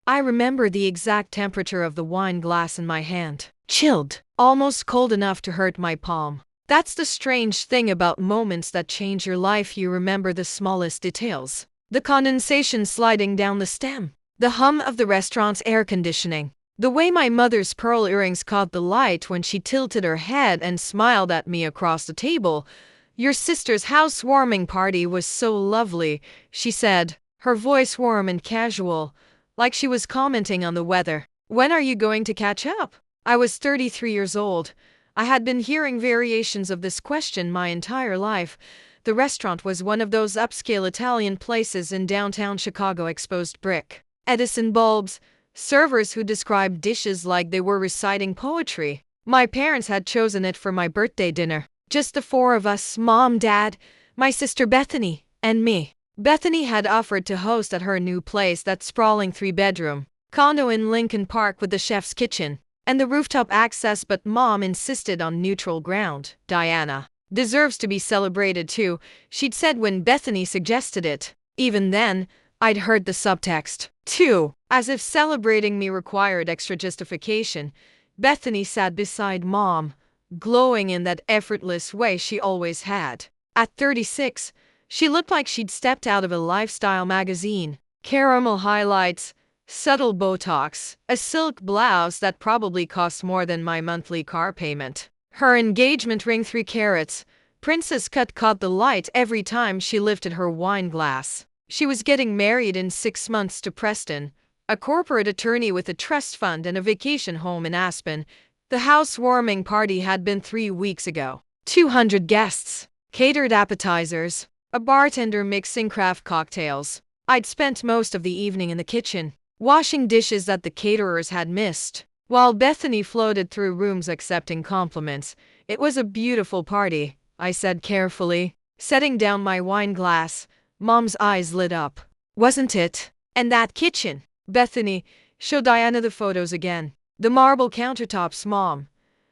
I remember the exact temperature of the wine glass in my hand. Chilled, almost cold enough to hurt my palm. That's the strange thing about moments that change your life. You remember the smallest details. The condensation sliding down the stem. The hum of the restaurant's air conditioning. The way my mother's pearl earrings caught the light when she tilted her head and smiled at me across the table. Your sister's housewarming party was so lovely, she said, her voice warm and casual, like she was commenting on the weather. When are you going to catch up? I was 33 years old. I had been hearing variations of this question my entire life. The restaurant was one of those upscale Italian places in downtown Chicago, exposed brick, Edison bulbs, servers who described dishes like they were reciting poetry. My parents had chosen it for my birthday dinner. Just the four of us, Mom, Dad, my sister Bethany, and me. Bethany had offered to host at her new place, that sprawling 3-bedroom condo in Lincoln Park with the chef's kitchen and the rooftop access, but Mom insisted on neutral ground. Diana deserves to be celebrated too, she'd said when Bethany suggested it. Even then, I'd heard the subtext, too, as if celebrating me required extra justification. Bethany sat beside Mom, glowing in that effortless way she always had. At 36, she looked like she'd stepped out of a lifestyle magazine. Caramel highlights, subtle Botox, a silk blouse that probably cost more than my monthly car payment. Her engagement ring, 3 carats, princess cut, caught the light every time she lifted her wine glass. She was getting married in 6 months to Preston, a corporate attorney with a trust fund and a vacation home in Aspen. The housewarming party had been 3 weeks ago. 200 guests, catered appetizers, a bartender mixing craft cocktails. I'd spent most of the evening in the kitchen, washing dishes that the caterers had missed, while Bethany floated through rooms accepting compliments. It was a beautiful party, I said carefully, setting down my wine glass. Mom's eyes lit up. Wasn't it? And that kitchen? Bethany, show Diana the photos again. The marble countertops, Mom.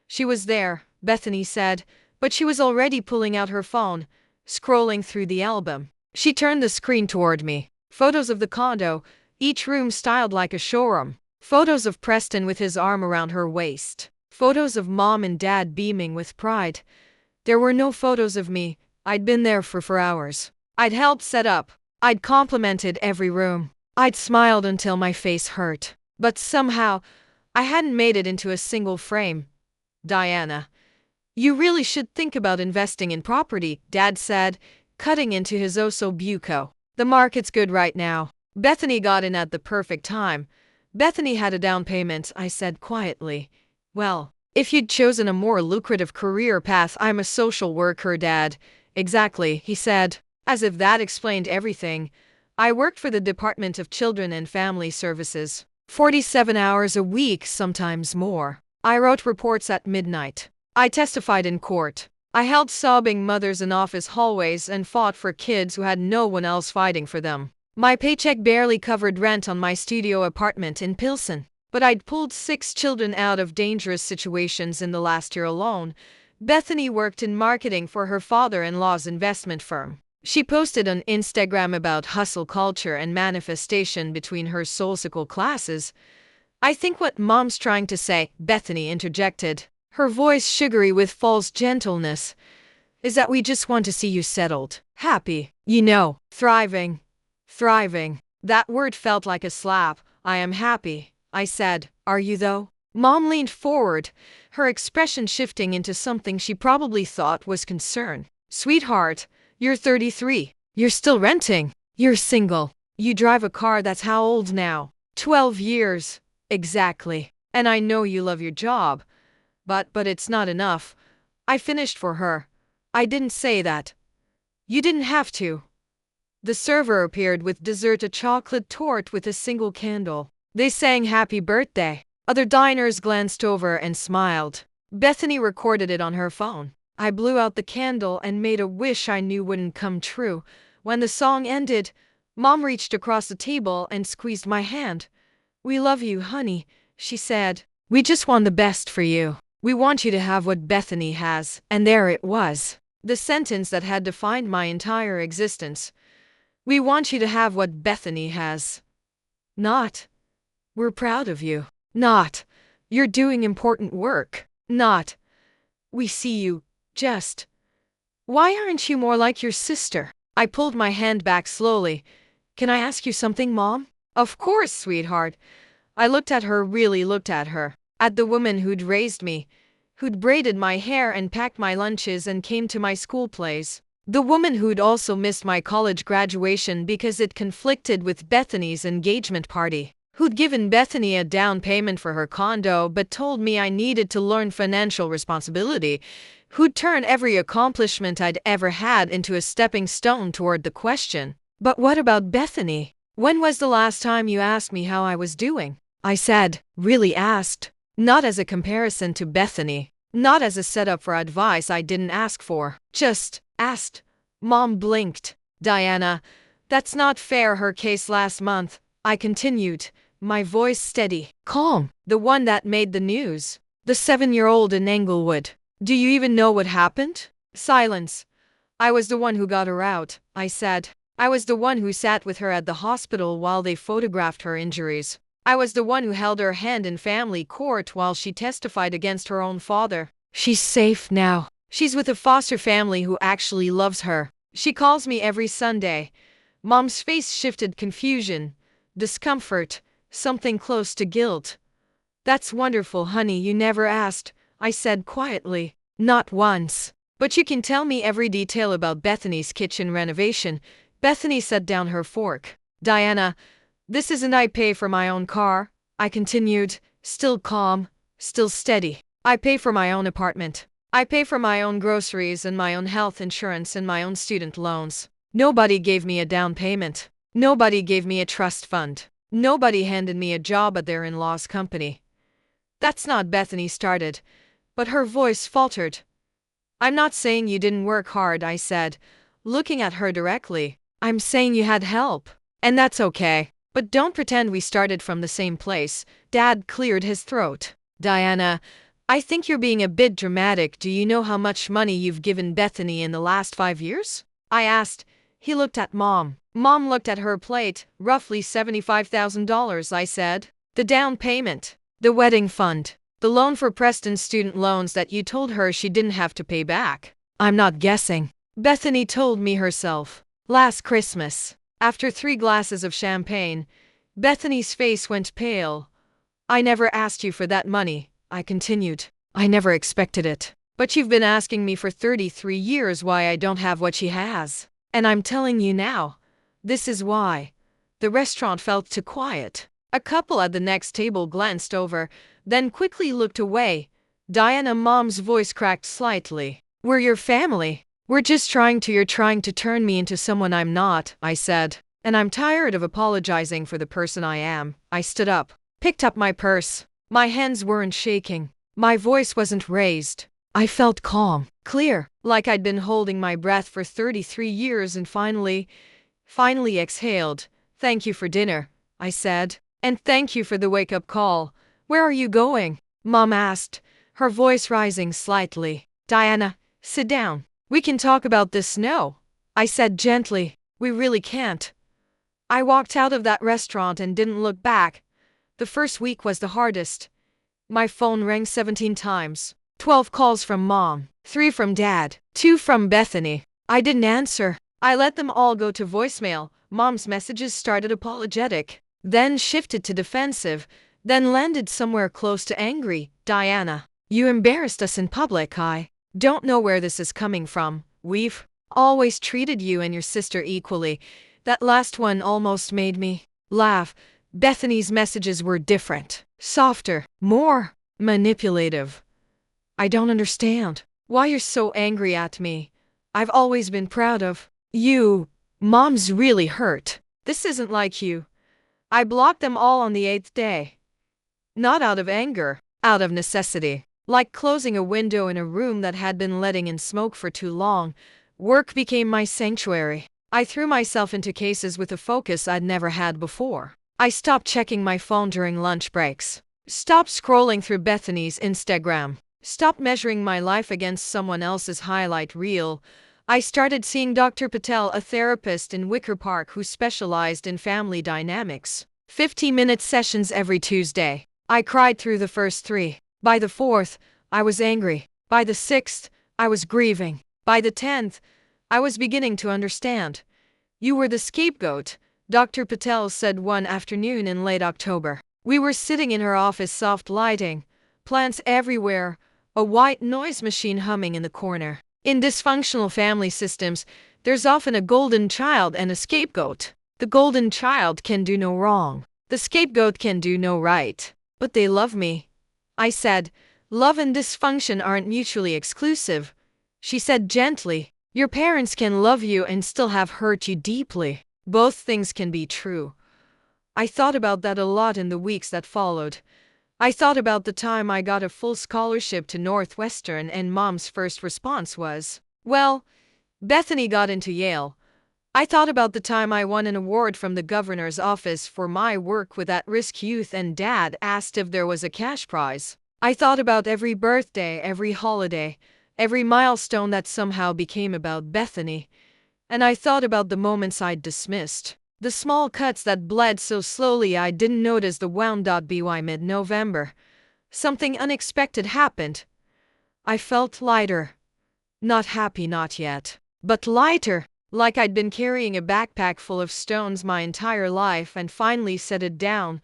She was there, Bethany said, but she was already pulling out her phone, scrolling through the album. She turned the screen toward me. Photos of the condo, each room styled like a showroom. Photos of Preston with his arm around her waist. Photos of Mom and Dad beaming with pride. There were no photos of me. I'd been there for hours. I'd helped set up. I'd complimented every room. I'd smiled until my face hurt. But somehow, I hadn't made it into a single frame. Diana, you really should think about investing in property, Dad said, cutting into his oh-so-buco. The market's good right now. Bethany got in at the perfect time. Bethany had a down payment, I said quietly. Well, if you'd chosen a more lucrative career path. I'm a social worker, Dad. Exactly, he said, as if that explained everything. I worked for the Department of Children and Family Services. 47 hours a week, sometimes more. I wrote reports at midnight. I testified in court. I helped sobbing mothers in office hallways and fought for kids who had no one else fighting for them. My paycheck barely covered rent on my studio apartment in Pilsen, but I'd pulled 6 children out of dangerous situations in the last year alone. Bethany worked in marketing for her father-in-law's investment firm. She posted on Instagram about hustle culture and manifestation between her soulcycle classes. I think what Mom's trying to say, Bethany interjected, her voice sugary with false gentleness, is that we just want to see you settled, happy, thriving. Thriving. That word felt like a slap. I am happy, I said. Are you though? Mom leaned forward, her expression shifting into something she probably thought was concern. Sweetheart, you're 33. You're still renting. You're single. You drive a car that's how old now? 12 years. Exactly. And I know you love your job. But it's not enough. I finished for her. I didn't say that. You didn't have to. The server appeared with dessert, a chocolate torte with a single candle. They sang happy birthday. Other diners glanced over and smiled. Bethany recorded it on her phone. I blew out the candle and made a wish I knew wouldn't come true. When the song ended, Mom reached across the table and squeezed my hand. We love you, honey, she said. We just want the best for you. We want you to have what Bethany has. And there it was. The sentence that had defined my entire existence. We want you to have what Bethany has. Not We're proud of you. Not, you're doing important work. Not, we see you. Just, why aren't you more like your sister? I pulled my hand back slowly. Can I ask you something, Mom? Of course, sweetheart. I looked at her, really looked at her. At the woman who'd raised me, who'd braided my hair and packed my lunches and came to my school plays. The woman who'd also missed my college graduation because it conflicted with Bethany's engagement party. Who'd given Bethany a down payment for her condo but told me I needed to learn financial responsibility. Who'd turn every accomplishment I'd ever had into a stepping stone toward the question, but what about Bethany? When was the last time you asked me how I was doing? I said, really asked. Not as a comparison to Bethany. Not as a setup for advice I didn't ask for. Just asked. Mom blinked. Diana, that's not fair. Her case last month, I continued, my voice steady, calm. The one that made the news. The 7-year-old in Englewood. Do you even know what happened? Silence. I was the one who got her out, I said. I was the one who sat with her at the hospital while they photographed her injuries. I was the one who held her hand in family court while she testified against her own father. She's safe now. She's with a foster family who actually loves her. She calls me every Sunday. Mom's face shifted, confusion, discomfort, something close to guilt. That's wonderful, honey. You never asked, I said quietly. Not once. But you can tell me every detail about Bethany's kitchen renovation. Bethany set down her fork. Diana, this isn't I pay for my own car, I continued, still calm, still steady. I pay for my own apartment. I pay for my own groceries and my own health insurance and my own student loans. Nobody gave me a down payment. Nobody gave me a trust fund. Nobody handed me a job at their in-laws' company. That's not. Bethany started, but her voice faltered. I'm not saying you didn't work hard, I said, looking at her directly. I'm saying you had help. And that's okay. But don't pretend we started from the same place. Dad cleared his throat. Diana, I think you're being a bit dramatic. Do you know how much money you've given Bethany in the last 5 years? I asked. He looked at Mom. Mom looked at her plate. Roughly $75,000, I said. The down payment. The wedding fund. The loan for Preston's student loans that you told her she didn't have to pay back. I'm not guessing. Bethany told me herself. Last Christmas. After 3 glasses of champagne, Bethany's face went pale. I never asked you for that money, I continued. I never expected it. But you've been asking me for 33 years why I don't have what she has. And I'm telling you now. This is why. The restaurant felt too quiet. A couple at the next table glanced over, then quickly looked away. Diana, Mom's voice cracked slightly. We're your family. You're trying to turn me into someone I'm not, I said. And I'm tired of apologizing for the person I am. I stood up, picked up my purse. My hands weren't shaking. My voice wasn't raised. I felt calm, clear, like I'd been holding my breath for 33 years and finally exhaled. Thank you for dinner, I said. And thank you for the wake-up call. Where are you going? Mom asked, her voice rising slightly. Diana, sit down. We can talk about this now, I said gently. We really can't. I walked out of that restaurant and didn't look back. The first week was the hardest. My phone rang 17 times. 12 calls from Mom, 3 from Dad, 2 from Bethany. I didn't answer. I let them all go to voicemail. Mom's messages started apologetic, then shifted to defensive, then landed somewhere close to angry. Diana, you embarrassed us in public. I don't know where this is coming from. We've always treated you and your sister equally. That last one almost made me laugh. Bethany's messages were different, softer, more manipulative. I don't understand why you're so angry at me. I've always been proud of you. Mom's really hurt. This isn't like you. I blocked them all on the 8th day. Not out of anger, out of necessity. Like closing a window in a room that had been letting in smoke for too long. Work became my sanctuary. I threw myself into cases with a focus I'd never had before. I stopped checking my phone during lunch breaks. Stopped scrolling through Bethany's Instagram. Stopped measuring my life against someone else's highlight reel. I started seeing Dr. Patel, a therapist in Wicker Park who specialized in family dynamics. 50-minute sessions every Tuesday. I cried through the first 3. By the 4th, I was angry. By the 6th, I was grieving. By the 10th, I was beginning to understand. You were the scapegoat, Dr. Patel said one afternoon in late October. We were sitting in her office, soft lighting, plants everywhere, a white noise machine humming in the corner. In dysfunctional family systems, there's often a golden child and a scapegoat. The golden child can do no wrong. The scapegoat can do no right. But they love me. I said, love and dysfunction aren't mutually exclusive. She said gently, your parents can love you and still have hurt you deeply. Both things can be true. I thought about that a lot in the weeks that followed. I thought about the time I got a full scholarship to Northwestern and Mom's first response was, well, Bethany got into Yale. I thought about the time I won an award from the governor's office for my work with at-risk youth and Dad asked if there was a cash prize. I thought about every birthday, every holiday, every milestone that somehow became about Bethany. And I thought about the moments I'd dismissed. The small cuts that bled so slowly I didn't notice the wound.by mid-November. Something unexpected happened. I felt lighter. Not happy, not yet. But lighter. Like I'd been carrying a backpack full of stones my entire life and finally set it down.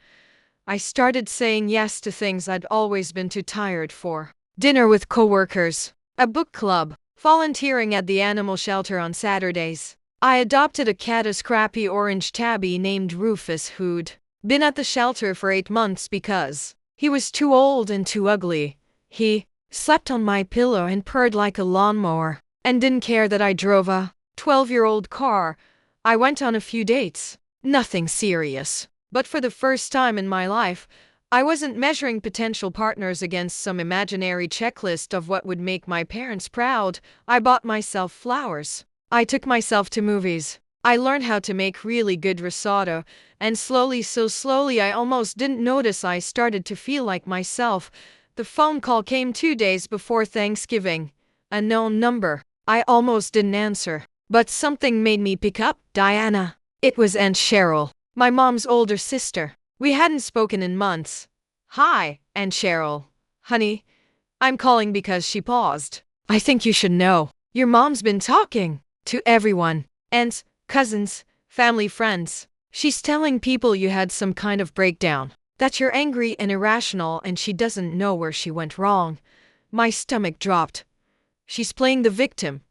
I started saying yes to things I'd always been too tired for. Dinner with coworkers, a book club, volunteering at the animal shelter on Saturdays. I adopted a cat, a scrappy orange tabby named Rufus who'd been at the shelter for 8 months because he was too old and too ugly. He slept on my pillow and purred like a lawnmower and didn't care that I drove a 12-year-old car. I went on a few dates. Nothing serious. But for the first time in my life, I wasn't measuring potential partners against some imaginary checklist of what would make my parents proud. I bought myself flowers. I took myself to movies. I learned how to make really good risotto, and slowly, so slowly I almost didn't notice I started to feel like myself. The phone call came 2 days before Thanksgiving. A known number. I almost didn't answer. But something made me pick up. Diana. It was Aunt Cheryl, my mom's older sister. We hadn't spoken in months. Hi, Aunt Cheryl. Honey, I'm calling because she paused. I think you should know. Your mom's been talking to everyone. Aunts, cousins, family, friends. She's telling people you had some kind of breakdown. That you're angry and irrational and she doesn't know where she went wrong. My stomach dropped. She's playing the victim.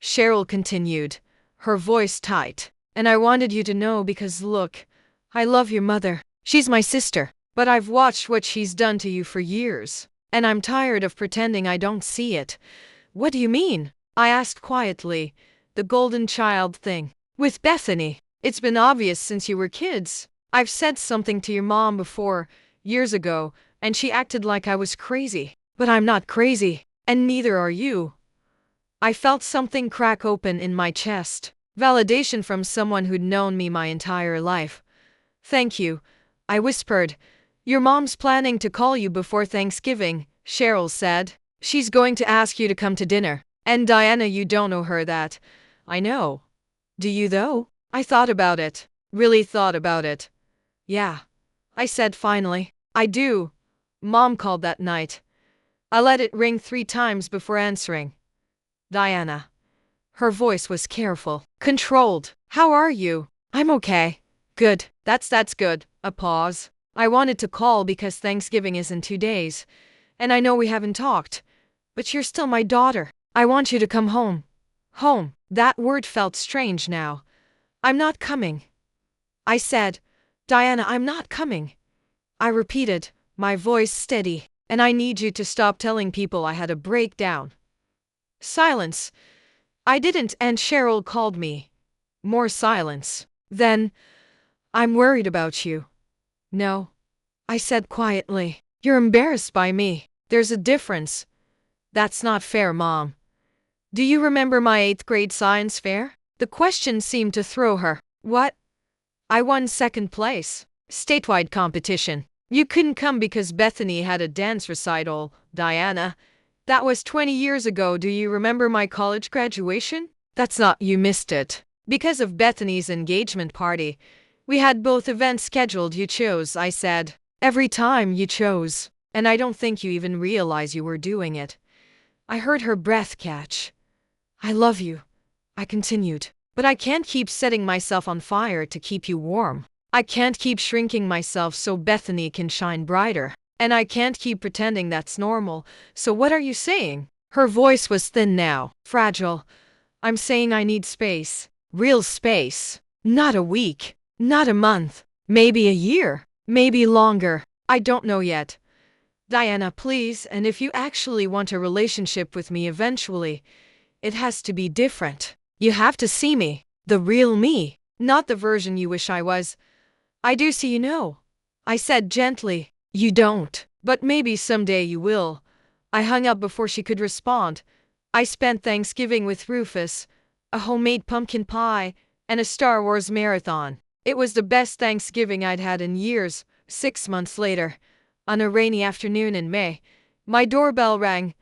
Cheryl continued, her voice tight. And I wanted you to know because look, I love your mother. She's my sister. But I've watched what she's done to you for years. And I'm tired of pretending I don't see it. What do you mean? I asked quietly. The golden child thing. With Bethany. It's been obvious since you were kids. I've said something to your mom before, years ago, and she acted like I was crazy. But I'm not crazy. And neither are you. I felt something crack open in my chest. Validation from someone who'd known me my entire life. Thank you, I whispered. Your mom's planning to call you before Thanksgiving, Cheryl said. She's going to ask you to come to dinner. And Diana, you don't owe her that. I know. Do you though? I thought about it. Really thought about it. Yeah. I said finally. I do. Mom called that night. I let it ring 3 times before answering. Diana. Her voice was careful, controlled. How are you? I'm okay. Good. That's good. A pause. I wanted to call because Thanksgiving is in 2 days. And I know we haven't talked. But you're still my daughter. I want you to come home. Home. That word felt strange now. I'm not coming. I said, Diana, I'm not coming. I repeated, my voice steady. And I need you to stop telling people I had a breakdown. Silence. I didn't, and Cheryl called me. More silence. Then, I'm worried about you. No. I said quietly. You're embarrassed by me. There's a difference. That's not fair, Mom. Do you remember my 8th grade science fair? The question seemed to throw her. What? I won 2nd place. Statewide competition. You couldn't come because Bethany had a dance recital, Diana. That was 20 years ago. Do you remember my college graduation? That's not, you missed it. Because of Bethany's engagement party. We had both events scheduled. You chose, I said. Every time you chose. And I don't think you even realize you were doing it. I heard her breath catch. I love you, I continued. But I can't keep setting myself on fire to keep you warm. I can't keep shrinking myself so Bethany can shine brighter. And I can't keep pretending that's normal. So what are you saying? Her voice was thin now, fragile. I'm saying I need space. Real space. Not a week. Not a month. Maybe a year. Maybe longer. I don't know yet. Diana, please, and if you actually want a relationship with me eventually, it has to be different. You have to see me. The real me. Not the version you wish I was. I do see you know. I said gently. You don't. But maybe someday you will. I hung up before she could respond. I spent Thanksgiving with Rufus, a homemade pumpkin pie, and a Star Wars marathon. It was the best Thanksgiving I'd had in years. 6 months later, on a rainy afternoon in May, my doorbell rang.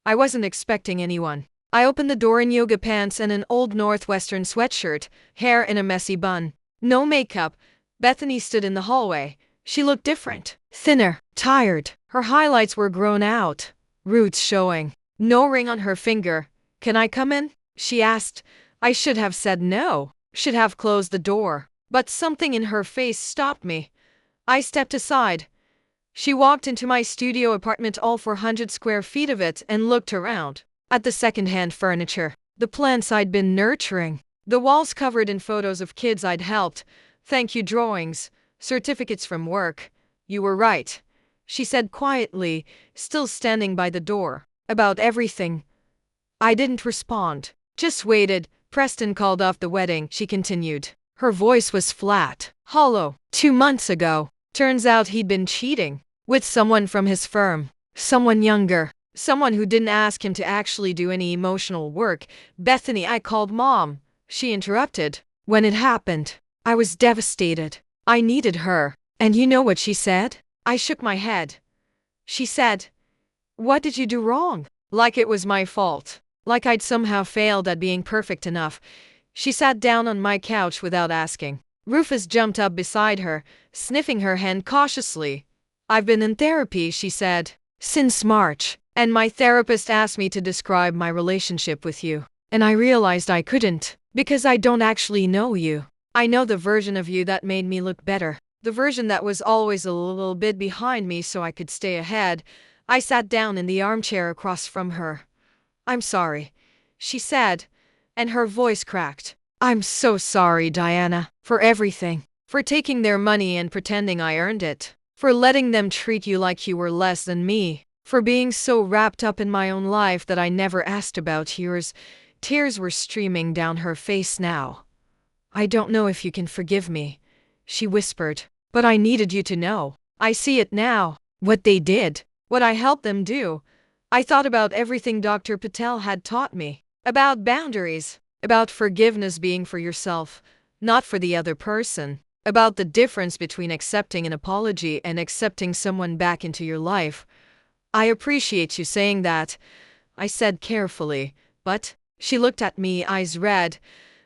I wasn't expecting anyone. I opened the door in yoga pants and an old Northwestern sweatshirt, hair in a messy bun. No makeup. Bethany stood in the hallway. She looked different. Thinner. Tired. Her highlights were grown out. Roots showing. No ring on her finger. Can I come in? She asked. I should have said no. Should have closed the door. But something in her face stopped me. I stepped aside. She walked into my studio apartment, all 400 square feet of it, and looked around. At the second-hand furniture. The plants I'd been nurturing. The walls covered in photos of kids I'd helped. Thank you drawings. Certificates from work. You were right, she said quietly, still standing by the door. About everything. I didn't respond. Just waited. Preston called off the wedding, she continued. Her voice was flat, hollow. 2 months ago. Turns out he'd been cheating. With someone from his firm. Someone younger. Someone who didn't ask him to actually do any emotional work. Bethany, I called Mom. She interrupted. When it happened, I was devastated. I needed her. And you know what she said? I shook my head. She said, what did you do wrong? Like it was my fault. Like I'd somehow failed at being perfect enough. She sat down on my couch without asking. Rufus jumped up beside her, sniffing her hand cautiously. I've been in therapy, she said, since March. And my therapist asked me to describe my relationship with you. And I realized I couldn't. Because I don't actually know you. I know the version of you that made me look better. The version that was always a little bit behind me so I could stay ahead. I sat down in the armchair across from her. I'm sorry, she said, and her voice cracked. I'm so sorry, Diana, for everything. For taking their money and pretending I earned it. For letting them treat you like you were less than me. For being so wrapped up in my own life that I never asked about yours. Tears were streaming down her face now. I don't know if you can forgive me, she whispered, but I needed you to know. I see it now. What they did. What I helped them do. I thought about everything Dr. Patel had taught me. About boundaries. About forgiveness being for yourself, not for the other person. About the difference between accepting an apology and accepting someone back into your life. I appreciate you saying that, I said carefully, but, she looked at me, eyes red,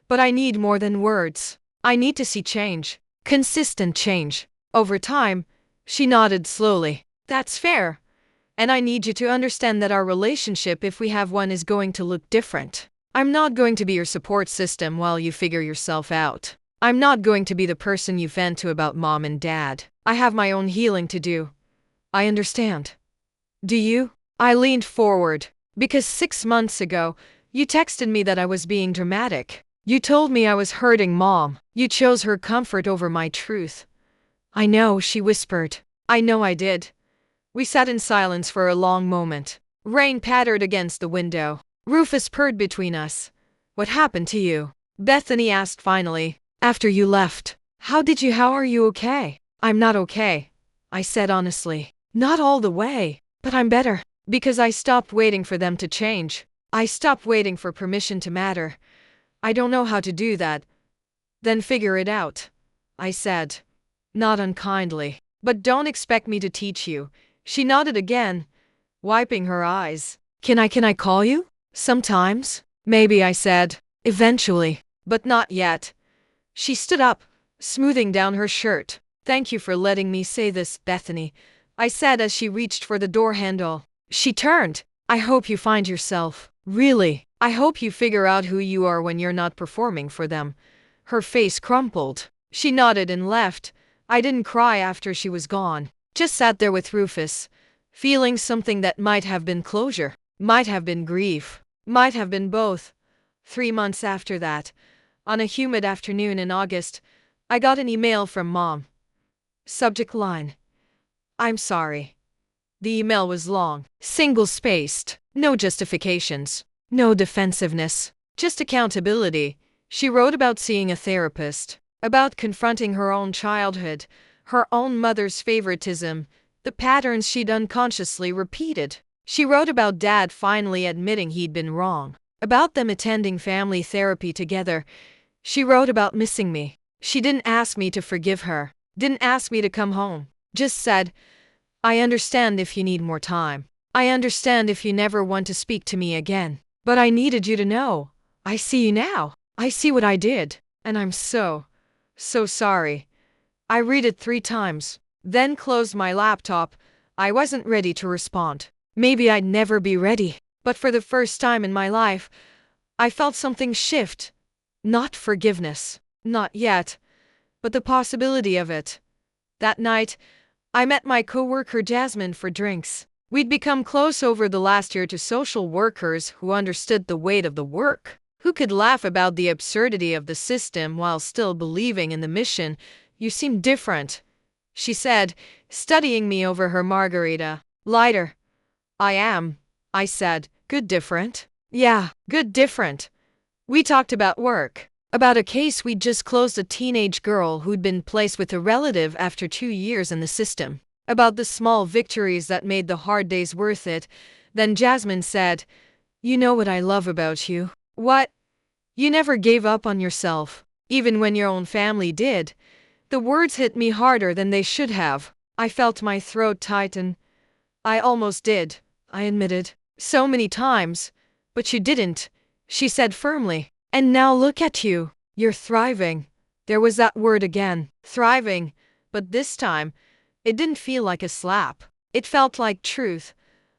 but I need more than words. I need to see change. Consistent change. Over time, she nodded slowly. That's fair. And I need you to understand that our relationship, if we have one, is going to look different. I'm not going to be your support system while you figure yourself out. I'm not going to be the person you vent to about Mom and Dad. I have my own healing to do. I understand. Do you? I leaned forward. Because 6 months ago, you texted me that I was being dramatic. You told me I was hurting Mom. You chose her comfort over my truth. I know, she whispered. I know I did. We sat in silence for a long moment. Rain pattered against the window. Rufus purred between us. What happened to you? Bethany asked finally. After you left. How are you okay? I'm not okay, I said honestly. Not all the way, but I'm better. Because I stopped waiting for them to change. I stopped waiting for permission to matter. I don't know how to do that. Then figure it out, I said. Not unkindly. But don't expect me to teach you. She nodded again, wiping her eyes. Can I call you? Sometimes? Maybe, I said. Eventually. But not yet. She stood up, smoothing down her shirt. "Thank you for letting me say this, Bethany," I said as she reached for the door handle. She turned. "I hope you find yourself. Really. I hope you figure out who you are when you're not performing for them." Her face crumpled. She nodded and left. I didn't cry after she was gone. Just sat there with Rufus, feeling something that might have been closure, might have been grief, might have been both. 3 months after that, on a humid afternoon in August, I got an email from Mom. Subject line: "I'm sorry." The email was long, single-spaced, no justifications, no defensiveness, just accountability. She wrote about seeing a therapist, about confronting her own childhood, her own mother's favoritism, the patterns she'd unconsciously repeated. She wrote about Dad finally admitting he'd been wrong, about them attending family therapy together. She wrote about missing me. She didn't ask me to forgive her, didn't ask me to come home, just said, "I understand if you need more time. I understand if you never want to speak to me again. But I needed you to know. I see you now. I see what I did. And I'm so sorry." I read it 3 times, then closed my laptop. I wasn't ready to respond. Maybe I'd never be ready. But for the first time in my life, I felt something shift. Not forgiveness. Not yet. But the possibility of it. That night, I met my coworker Jasmine for drinks. We'd become close over the last year to social workers who understood the weight of the work, who could laugh about the absurdity of the system while still believing in the mission. "You seem different," she said, studying me over her margarita. "Lighter." "I am," I said. "Good different?" "Yeah, good different." We talked about work, about a case we'd just closed, a teenage girl who'd been placed with a relative after 2 years in the system, about the small victories that made the hard days worth it. Then Jasmine said, "You know what I love about you?" "What?" "You never gave up on yourself, even when your own family did." The words hit me harder than they should have. I felt my throat tighten. "I almost did," I admitted. "So many times. But you didn't," she said firmly. "And now look at you. You're thriving." There was that word again, thriving. But this time, it didn't feel like a slap. It felt like truth.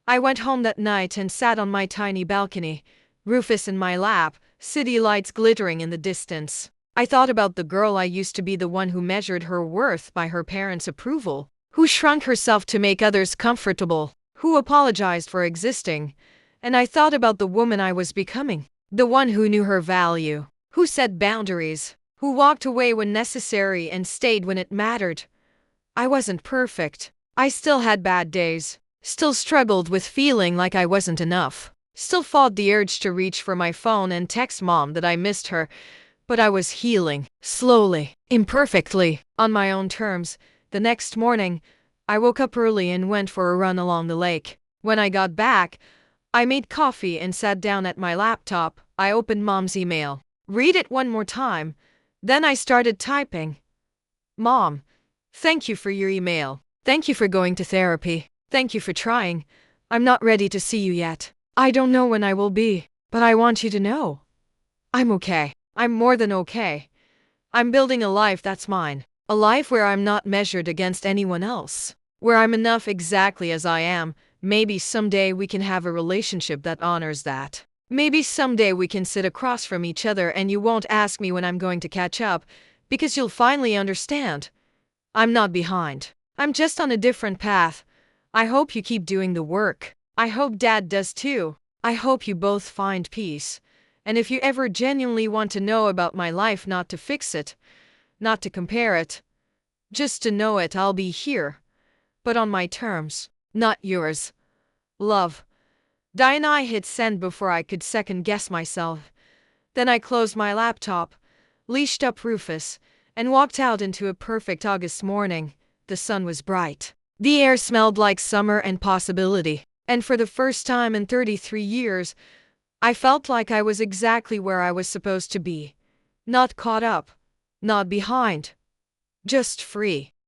I went home that night and sat on my tiny balcony, Rufus in my lap, city lights glittering in the distance. I thought about the girl I used to be, the one who measured her worth by her parents' approval, who shrunk herself to make others comfortable, who apologized for existing. And I thought about the woman I was becoming, the one who knew her value, who set boundaries, who walked away when necessary and stayed when it mattered. I wasn't perfect. I still had bad days, still struggled with feeling like I wasn't enough, still fought the urge to reach for my phone and text Mom that I missed her. But I was healing, slowly, imperfectly, on my own terms. The next morning, I woke up early and went for a run along the lake. When I got back, I made coffee and sat down at my laptop. I opened Mom's email. Read it one more time. Then I started typing. "Mom, thank you for your email. Thank you for going to therapy. Thank you for trying. I'm not ready to see you yet. I don't know when I will be, but I want you to know I'm okay. I'm more than okay. I'm building a life that's mine. A life where I'm not measured against anyone else. Where I'm enough exactly as I am. Maybe someday we can have a relationship that honors that. Maybe someday we can sit across from each other and you won't ask me when I'm going to catch up, because you'll finally understand. I'm not behind. I'm just on a different path. I hope you keep doing the work. I hope Dad does too. I hope you both find peace. And if you ever genuinely want to know about my life, not to fix it, not to compare it, just to know it, I'll be here. But on my terms, not yours. Love." Diane. I hit send before I could second guess myself. Then I closed my laptop, leashed up Rufus, and walked out into a perfect August morning. The sun was bright. The air smelled like summer and possibility. And for the first time in 33 years, I felt like I was exactly where I was supposed to be. Not caught up, not behind, just free.